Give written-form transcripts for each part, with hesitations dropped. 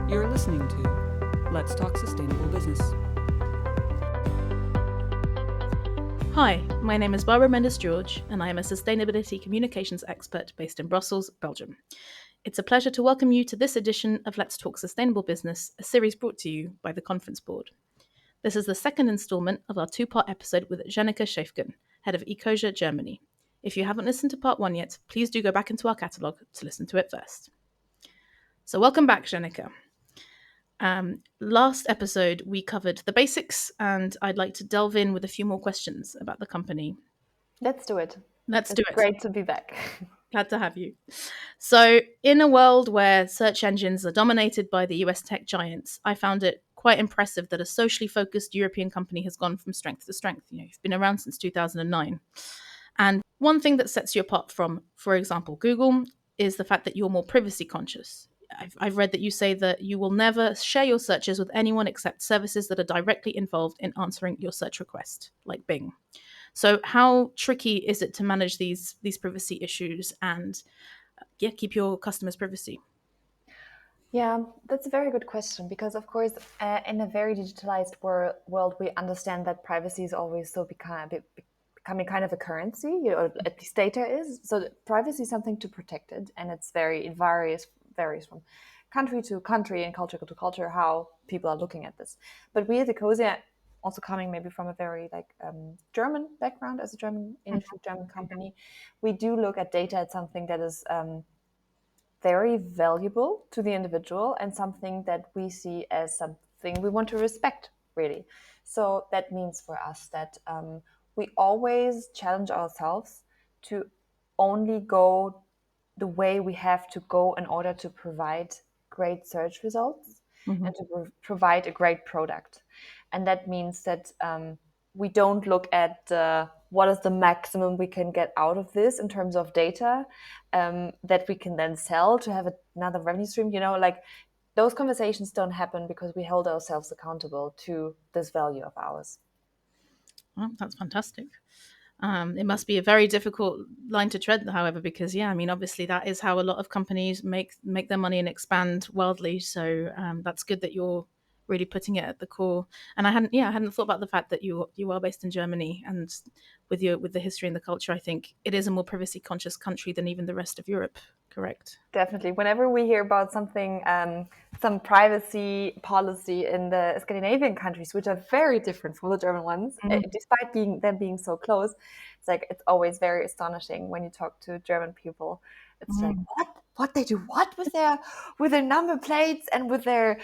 You're listening to Let's Talk Sustainable Business. Hi, my name is Barbara Mendes-Jorge, and I am a sustainability communications expert based in Brussels, Belgium. It's a pleasure to welcome you to this edition of Let's Talk Sustainable Business, a series brought to you by the Conference Board. This is the second instalment of our two-part episode with Janneke Schäfgen, head of Ecosia Germany. If you haven't listened to part one yet, please do go back into our catalogue to listen to it first. So welcome back, Janneke. Last episode, we covered the basics, and I'd like to delve in with a few more questions about the company. Let's do it. Let's do it. Great to be back. Glad to have you. So, in a world where search engines are dominated by the US tech giants, I found it quite impressive that a socially focused European company has gone from strength to strength. You've been around since 2009. And one thing that sets you apart from, for example, Google, is the fact that you're more privacy conscious. I've read that you say that you will never share your searches with anyone except services that are directly involved in answering your search request, like Bing. So how tricky is it to manage these privacy issues and keep your customers' privacy? Yeah, that's a very good question because, of course, in a very digitalized world, we understand that privacy is always becoming kind of a currency, or at least data is. So privacy is something to protect it, and it varies from country to country and culture to culture how people are looking at this. But we at Ecosia, also coming maybe from a very German background as a initial German company, we do look at data as something that is very valuable to the individual and something that we see as something we want to respect, really. So that means for us that we always challenge ourselves to only go the way we have to go in order to provide great search results and to provide a great product. And that means that we don't look at what is the maximum we can get out of this in terms of data that we can then sell to have another revenue stream. Like those conversations don't happen because we hold ourselves accountable to this value of ours. Well, that's fantastic. It must be a very difficult line to tread, however, because obviously that is how a lot of companies make their money and expand wildly. So that's good that you're really putting it at the core. And I hadn't thought about the fact that you are based in Germany, and with the history and the culture, I think it is a more privacy conscious country than even the rest of Europe. Correct. Definitely. Whenever we hear about something, some privacy policy in the Scandinavian countries, which are very different from the German ones, despite them being so close, it's always very astonishing when you talk to German people. It's like, what they do what with their number plates and with their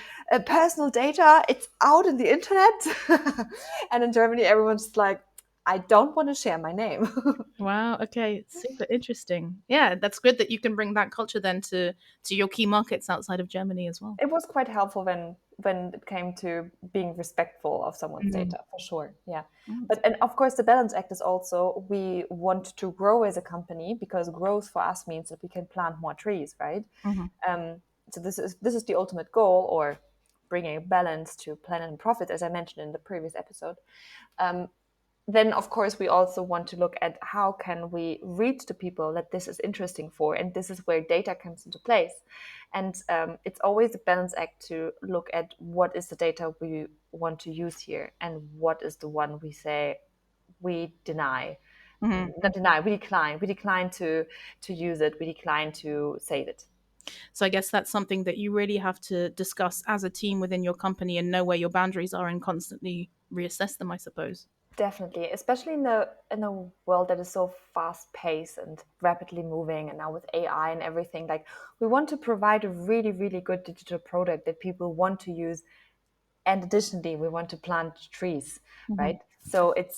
personal data? It's out in the internet. And in Germany, everyone's just like, I don't want to share my name. Wow. Okay. Super interesting. Yeah, that's good that you can bring that culture then to your key markets outside of Germany as well. It was quite helpful when it came to being respectful of someone's data, for sure. Yeah. And of course, the Balance Act is also, we want to grow as a company because growth for us means that we can plant more trees, right? So this is the ultimate goal, or bringing a balance to planet and profit, as I mentioned in the previous episode. Then, of course, we also want to look at how can we reach the people that this is interesting for, and this is where data comes into place. And it's always a balance act to look at what is the data we want to use here, and what is the one we say we deny. Not deny, we decline. We decline to use it. We decline to save it. So I guess that's something that you really have to discuss as a team within your company and know where your boundaries are and constantly reassess them, I suppose. Definitely, especially in a world that is so fast paced and rapidly moving, and now with AI and everything, like we want to provide a really, really good digital product that people want to use. And additionally, we want to plant trees, right? So it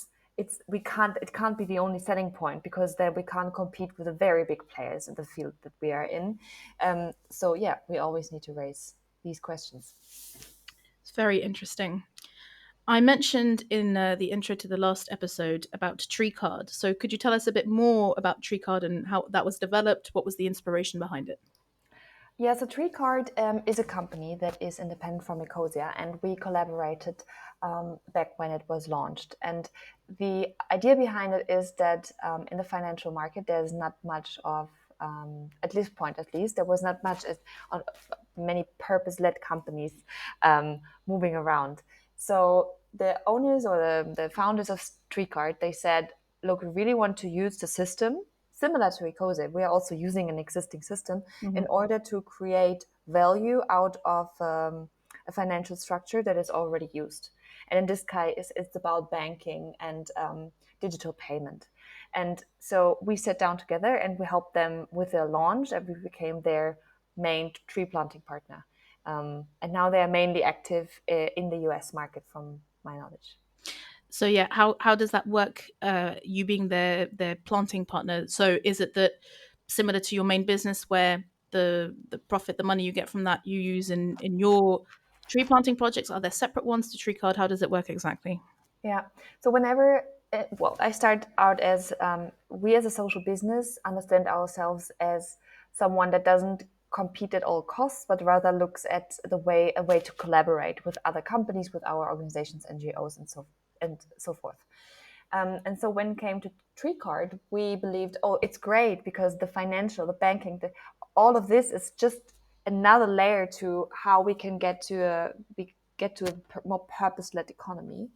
can't be the only selling point, because then we can't compete with the very big players in the field that we are in. So yeah, we always need to raise these questions. It's very interesting. I mentioned in the intro to the last episode about TreeCard. So could you tell us a bit more about TreeCard and how that was developed? What was the inspiration behind it? Yeah, so TreeCard is a company that is independent from Ecosia, and we collaborated back when it was launched. And the idea behind it is that in the financial market, there's not much of at this point. At least there was not much on many purpose-led companies moving around. So the owners or the founders of StreetCard, they said, look, we really want to use the system similar to Ecosia. We are also using an existing system in order to create value out of a financial structure that is already used. And in this case, it's about banking and digital payment. And so we sat down together and we helped them with their launch, and we became their main tree planting partner. And now they are mainly active in the US market, from my knowledge. So yeah, how does that work? You being their planting partner. So is it that similar to your main business, where the profit, the money you get from that, you use in your tree planting projects? Are there separate ones to TreeCard? How does it work exactly? Yeah. So whenever, well, I start out as we as a social business understand ourselves as someone that doesn't compete at all costs, but rather looks at a way to collaborate with other companies, with our organizations, NGOs, and so forth. And so when it came to TreeCard, we believed, oh, it's great because the financial, the banking, all of this is just another layer to how we can get to a more purpose-led economy.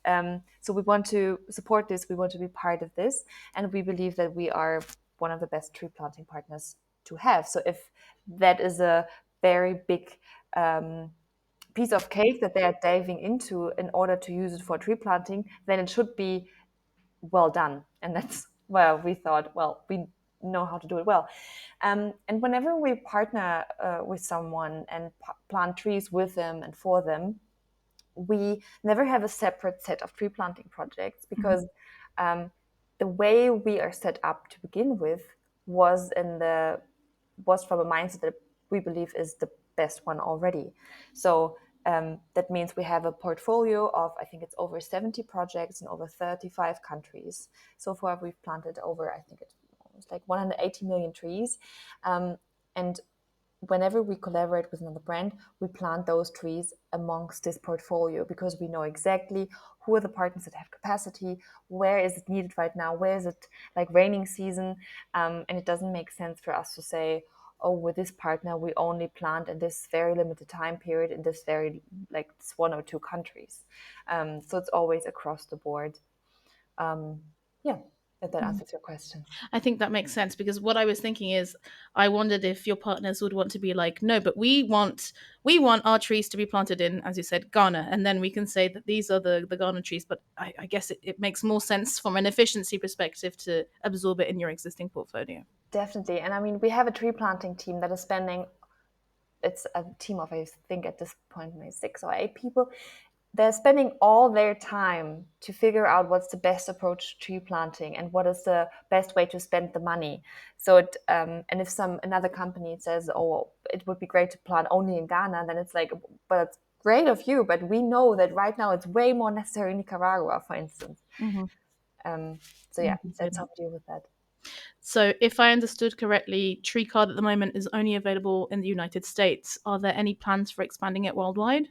So we want to support this. We want to be part of this, and we believe that we are one of the best tree planting partners to have. So if that is a very big piece of cake that they are diving into in order to use it for tree planting, then it should be well done. And that's where we thought, well, we know how to do it well. And whenever we partner with someone and plant trees with them and for them, we never have a separate set of tree planting projects, because the way we are set up to begin with was from a mindset that we believe is the best one already. So that means we have a portfolio of, I think it's over 70 projects in over 35 countries. So far, we've planted over, I think it's almost like 180 million trees. And whenever we collaborate with another brand, we plant those trees amongst this portfolio, because we know exactly who are the partners that have capacity, where is it needed right now, where is it like raining season, and it doesn't make sense for us to say, oh, with this partner we only plant in this very limited time period in this very like this one or two countries. So it's always across the board. Yeah, if that answers your question. I think that makes sense, because what I was thinking is, I wondered if your partners would want to be like, no, but we want our trees to be planted in, as you said, Ghana, and then we can say that these are the Ghana trees. But I guess it makes more sense from an efficiency perspective to absorb it in your existing portfolio. Definitely. And I mean, we have a tree planting team that is spending, it's a team of, I think at this point, maybe 6 or 8 people. They're spending all their time to figure out what's the best approach to tree planting and what is the best way to spend the money. So and if another company says, oh, it would be great to plant only in Ghana, then it's like, but it's great of you, but we know that right now it's way more necessary in Nicaragua, for instance. So yeah, that's how we deal with that. So if I understood correctly, TreeCard at the moment is only available in the United States. Are there any plans for expanding it worldwide?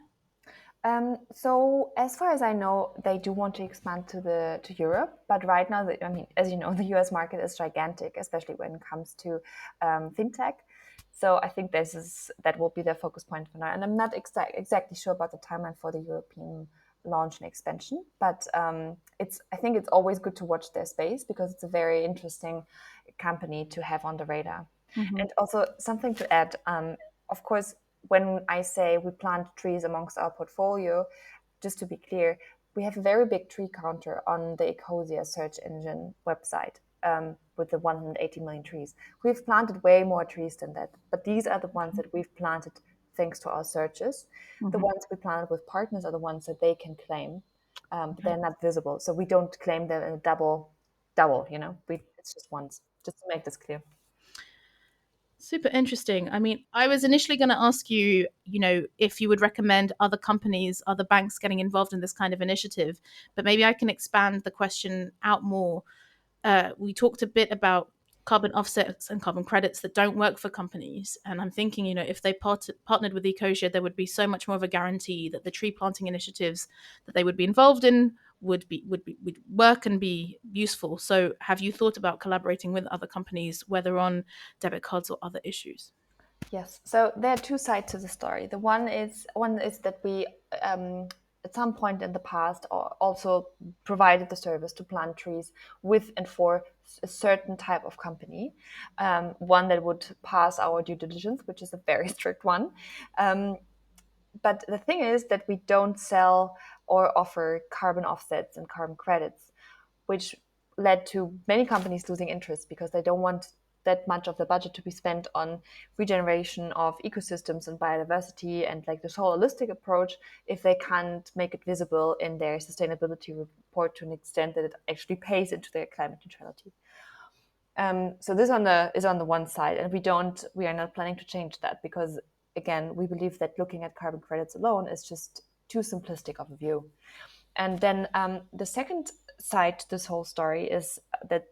So as far as I know, they do want to expand to Europe, but right now, I mean, as you know, the US market is gigantic, especially when it comes to fintech. So I think that will be their focus point for now. And I'm not exactly sure about the timeline for the European launch and expansion, but I think it's always good to watch their space, because it's a very interesting company to have on the radar. And also something to add, of course, when I say we plant trees amongst our portfolio, just to be clear, we have a very big tree counter on the Ecosia search engine website with the 180 million trees. We've planted way more trees than that, but these are the ones that we've planted thanks to our searches. The ones we planted with partners are the ones that they can claim, but they're not visible. So we don't claim them in a double, it's just once, just to make this clear. Super interesting. I mean, I was initially going to ask you, if you would recommend other companies, other banks getting involved in this kind of initiative, but maybe I can expand the question out more. We talked a bit about carbon offsets and carbon credits that don't work for companies. And I'm thinking, if they partnered with Ecosia, there would be so much more of a guarantee that the tree planting initiatives that they would be involved in would work and be useful. So have you thought about collaborating with other companies, whether on debit cards or other issues? Yes. So there are two sides to the story. The one is that we at some point in the past also provided the service to plant trees with and for a certain type of company, one that would pass our due diligence, which is a very strict one. Um, but the thing is that we don't sell or offer carbon offsets and carbon credits, which led to many companies losing interest because they don't want that much of the budget to be spent on regeneration of ecosystems and biodiversity and like this whole holistic approach if they can't make it visible in their sustainability report to an extent that it actually pays into their climate neutrality. So this is on the one side, and we are not planning to change that because again, we believe that looking at carbon credits alone is just too simplistic of a view. And then the second side to this whole story is that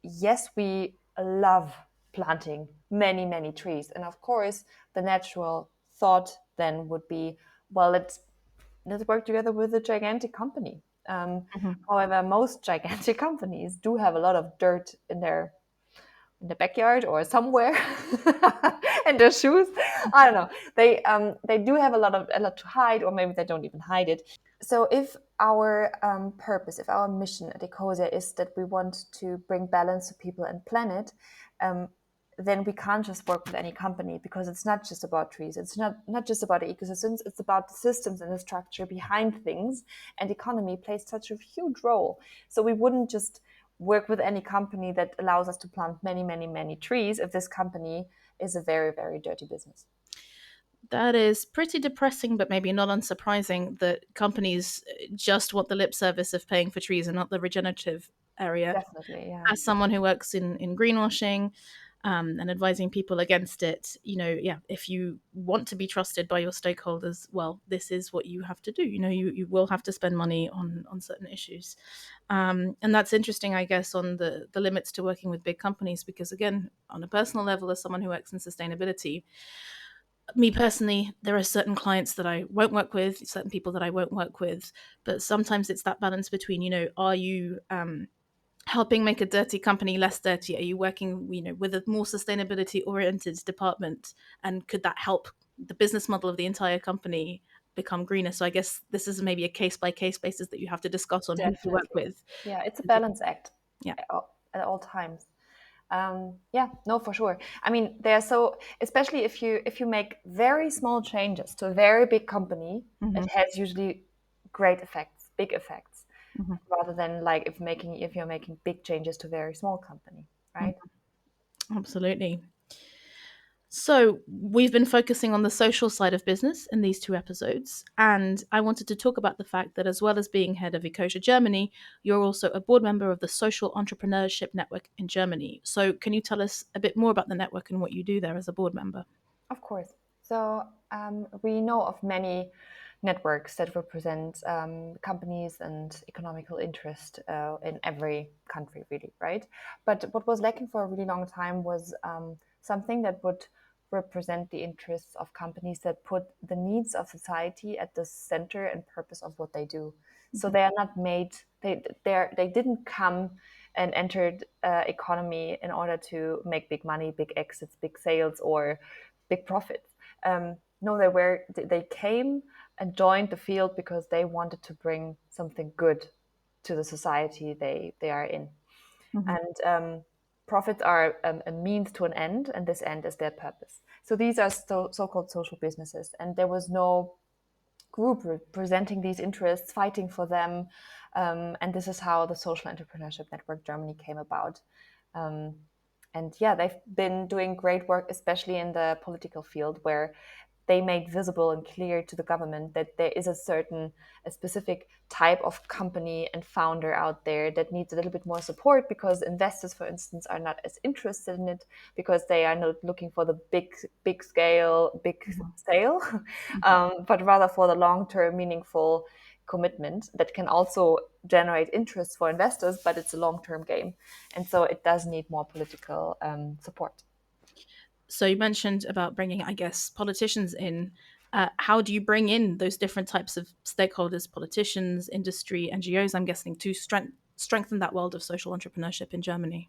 yes, we love planting many, many trees. And of course, the natural thought then would be, well, let's work together with a gigantic company. However, most gigantic companies do have a lot of dirt in the backyard or somewhere in their shoes. I don't know. They do have a lot to hide, or maybe they don't even hide it. So if our purpose, if our mission at Ecosia is that we want to bring balance to people and planet, um, then we can't just work with any company because it's not just about trees. It's not just about the ecosystems. It's about the systems and the structure behind things. And economy plays such a huge role. So we wouldn't just work with any company that allows us to plant many, many, many trees if this company is a very, very dirty business. That is pretty depressing, but maybe not unsurprising that companies just want the lip service of paying for trees and not the regenerative area. Definitely, yeah. As someone who works in greenwashing and advising people against it, yeah, if you want to be trusted by your stakeholders, well, this is what you have to do. You will have to spend money on certain issues. And that's interesting, I guess, on the limits to working with big companies, because again, on a personal level, as someone who works in sustainability, me personally, there are certain clients that I won't work with, certain people that I won't work with, but sometimes it's that balance between, are you helping make a dirty company less dirty? Are you working, with a more sustainability oriented department, and could that help the business model of the entire company become greener? So I guess this is maybe a case by case basis that you have to discuss on who to work Definitely. with. Yeah, it's a balance act Yeah. at all times. Yeah, no, for sure. I mean, they're so, especially if you make very small changes to a very big company, it has usually great effects, big effects, rather than like if you're making big changes to a very small company, right? Absolutely. So, we've been focusing on the social side of business in these two episodes, and I wanted to talk about the fact that as well as being head of Ecosia Germany, you're also a board member of the Social Entrepreneurship Network in Germany. So, can you tell us a bit more about the network and what you do there as a board member? Of course. So we know of many networks that represent companies and economical interest in every country, really, right? But what was lacking for a really long time was something that would represent the interests of companies that put the needs of society at the center and purpose of what they do. So they are not made. They didn't come and entered economy in order to make big money, big exits, big sales, or big profits. No, they came and joined the field because they wanted to bring something good to the society they are in. And profits are a means to an end, and this end is their purpose. So these are so-called social businesses, and there was no group representing these interests, fighting for them. And this is how the Social Entrepreneurship Network Germany came about. Um, and yeah, they've been doing great work, especially in the political field, where they made visible and clear to the government that there is a specific type of company and founder out there that needs a little bit more support because investors, for instance, are not as interested in it because they are not looking for the big scale, big sale, but rather for the long-term, meaningful commitment that can also generate interest for investors, but it's a long-term game. And so it does need more political support. So you mentioned about bringing, I guess, politicians in. How do you bring in those different types of stakeholders, politicians, industry, NGOs, I'm guessing, to strengthen that world of social entrepreneurship in Germany?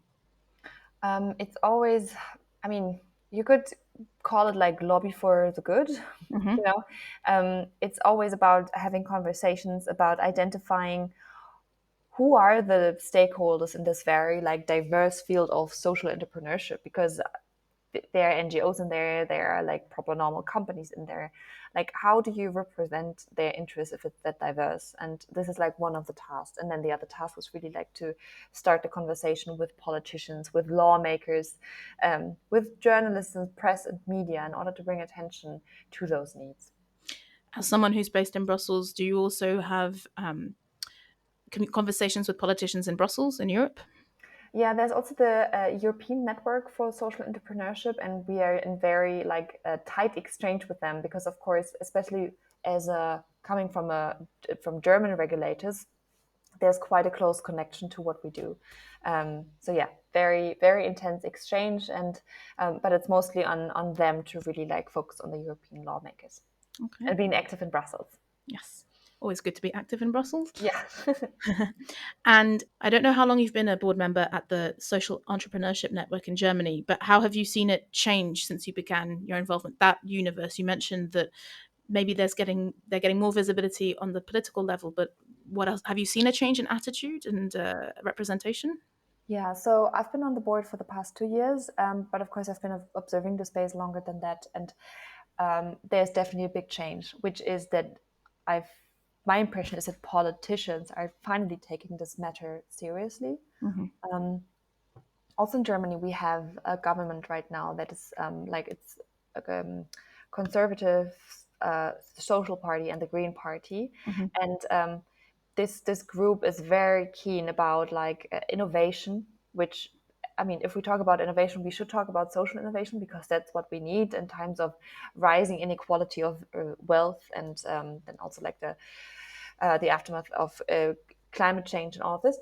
It's always, I mean, you could call it like lobby for the good, Mm-hmm. It's always about having conversations, about identifying who are the stakeholders in this very like diverse field of social entrepreneurship, because there are NGOs in there are like proper normal companies in there. Like, how do you represent their interests if it's that diverse? And this is like one of the tasks. And then the other task was really like to start the conversation with politicians, with lawmakers, with journalists and press and media in order to bring attention to those needs. As someone who's based in Brussels, do you also have conversations with politicians in Brussels, in Europe? Yeah, there's also the European Network for Social Entrepreneurship, and we are in very like tight exchange with them because, of course, especially as coming from German regulators, there's quite a close connection to what we do. So yeah, very very intense exchange, and but it's mostly on them to really like focus on the European lawmakers Okay. and being active in Brussels. Yes. Always good to be active in Brussels. Yeah. And I don't know how long you've been a board member at the Social Entrepreneurship Network in Germany, but how have you seen it change since you began your involvement? That universe, you mentioned that maybe they're getting more visibility on the political level, but what else? Have you seen a change in attitude and representation? Yeah, so I've been on the board for the past 2 years, but of course I've been observing the space longer than that, and there's definitely a big change, which is that I've my impression is that politicians are finally taking this matter seriously. Mm-hmm. Also in Germany, we have a government right now that is like it's a conservative social party and the Green Party, Mm-hmm. and this group is very keen about like innovation. Which, I mean, if we talk about innovation, we should talk about social innovation because that's what we need in times of rising inequality of wealth, and then also like the aftermath of climate change and all of this.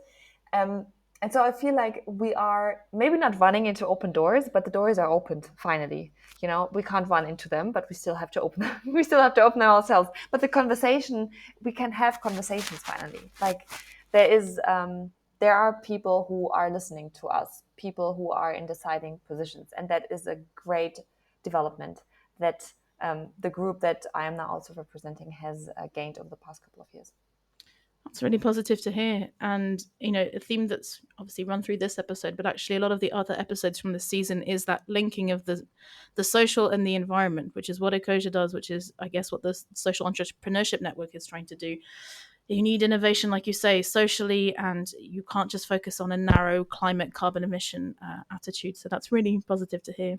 And so I feel like we are maybe not running into open doors, but the doors are opened finally. You know, we can't run into them, but we still have to open them. We still have to open them ourselves. But the conversation, we can have conversations finally. Like there are people who are listening to us, people who are in deciding positions, and that is a great development that the group that I am now also representing has gained over the past couple of years. That's really positive to hear. And, a theme that's obviously run through this episode, but actually a lot of the other episodes from this season is that linking of the social and the environment, which is what Ecosia does, which is, I guess, what the Social Entrepreneurship Network is trying to do. You need innovation, like you say, socially, and you can't just focus on a narrow climate carbon emission attitude. So that's really positive to hear.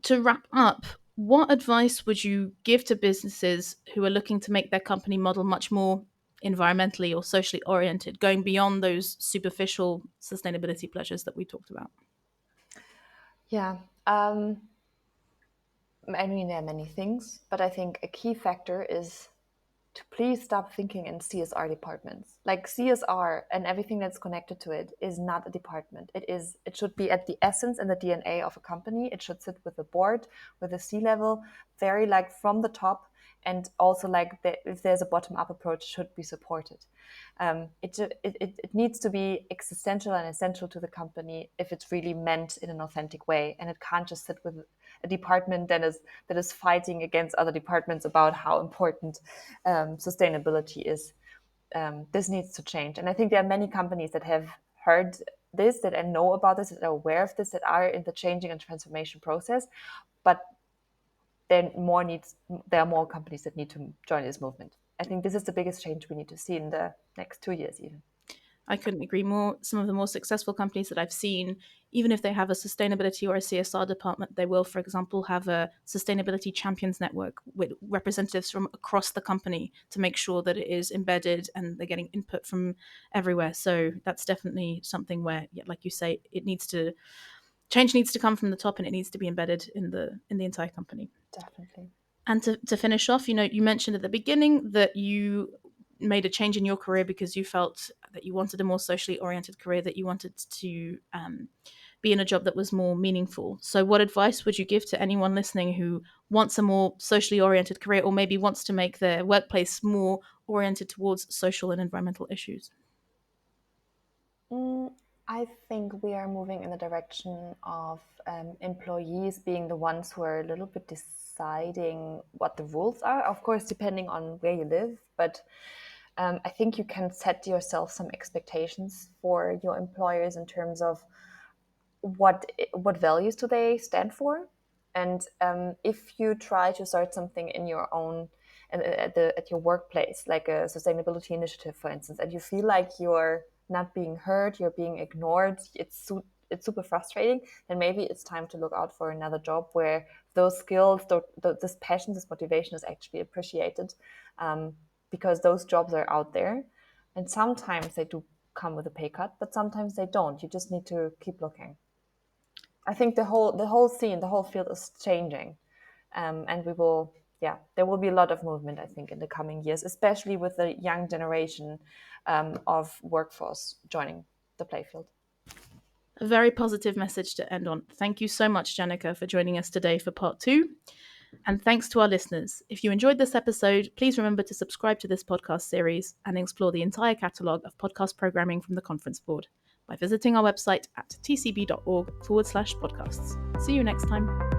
To wrap up, what advice would you give to businesses who are looking to make their company model much more environmentally or socially oriented, going beyond those superficial sustainability pleasures that we talked about? Yeah. I mean, there are many things, but I think a key factor is to please stop thinking in CSR departments. Like CSR and everything that's connected to it is not a department. It should be at the essence and the DNA of a company. It should sit with the board, with the C-level, very like from the top, and also like if there's a bottom-up approach, should be supported. It needs to be existential and essential to the company if it's really meant in an authentic way, and it can't just sit with a department that is fighting against other departments about how important sustainability is. This needs to change, and I think there are many companies that have heard this, that know about this, that are aware of this, that are in the changing and transformation process, but there are more companies that need to join this movement. I think this is the biggest change we need to see in the next 2 years, even. I couldn't agree more. Some of the more successful companies that I've seen, even if they have a sustainability or a CSR department, they will, for example, have a sustainability champions network with representatives from across the company to make sure that it is embedded and they're getting input from everywhere. So that's definitely something where, like you say, change needs to come from the top and it needs to be embedded in the entire company. Definitely. And to finish off, you mentioned at the beginning that you made a change in your career because you felt that you wanted a more socially oriented career, that you wanted to be in a job that was more meaningful. So what advice would you give to anyone listening who wants a more socially oriented career, or maybe wants to make their workplace more oriented towards social and environmental issues? I think we are moving in the direction of employees being the ones who are a little bit deciding what the rules are, of course, depending on where you live. But I think you can set yourself some expectations for your employers in terms of what values do they stand for, and if you try to start something in your own at your workplace, like a sustainability initiative, for instance, and you feel like you're not being heard, you're being ignored, it's super frustrating, then maybe it's time to look out for another job where those skills, this passion, this motivation is actually appreciated, because those jobs are out there, and sometimes they do come with a pay cut, but sometimes they don't. You just need to keep looking. I think the whole scene, the whole field is changing, and there will be a lot of movement, I think, in the coming years, especially with the young generation of workforce joining the playfield. A very positive message to end on. Thank you so much, Janica, for joining us today for part 2. And thanks to our listeners. If you enjoyed this episode, please remember to subscribe to this podcast series and explore the entire catalogue of podcast programming from the Conference Board by visiting our website at tcb.org/podcasts. See you next time.